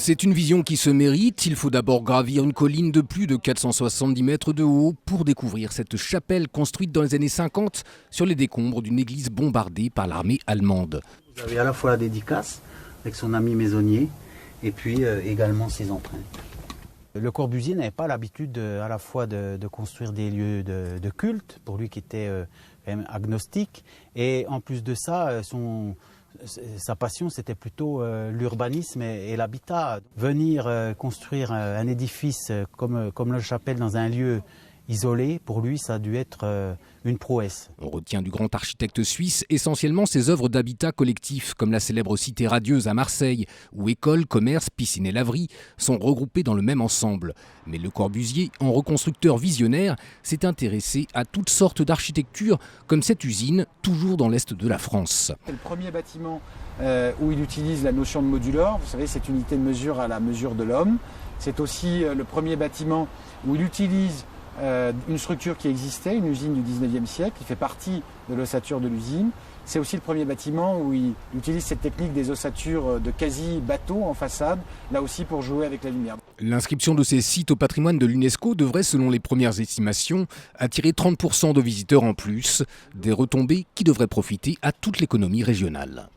C'est une vision qui se mérite. Il faut d'abord gravir une colline de plus de 470 mètres de haut pour découvrir cette chapelle construite dans les années 50 sur les décombres d'une église bombardée par l'armée allemande. Vous avez à la fois la dédicace avec son ami maisonnier et puis également ses empreintes. Le Corbusier n'avait pas l'habitude à la fois de construire des lieux de culte, pour lui qui était quand même agnostique, et en plus de ça, sa passion c'était plutôt l'urbanisme et l'habitat. Venir construire un édifice comme la chapelle dans un lieu isolé, pour lui ça a dû être une prouesse. On retient du grand architecte suisse essentiellement ses œuvres d'habitat collectif, comme la célèbre cité radieuse à Marseille, où écoles, commerces, piscines et laveries sont regroupés dans le même ensemble. Mais Le Corbusier, en reconstructeur visionnaire, s'est intéressé à toutes sortes d'architecture, comme cette usine, toujours dans l'est de la France. C'est le premier bâtiment où il utilise la notion de modulor. Vous savez, cette unité de mesure à la mesure de l'homme. C'est aussi le premier bâtiment où il utilise une structure qui existait, une usine du 19e siècle, qui fait partie de l'ossature de l'usine. C'est aussi le premier bâtiment où il utilise cette technique des ossatures de quasi-bateau en façade, là aussi pour jouer avec la lumière. L'inscription de ces sites au patrimoine de l'UNESCO devrait, selon les premières estimations, attirer 30% de visiteurs en plus, des retombées qui devraient profiter à toute l'économie régionale.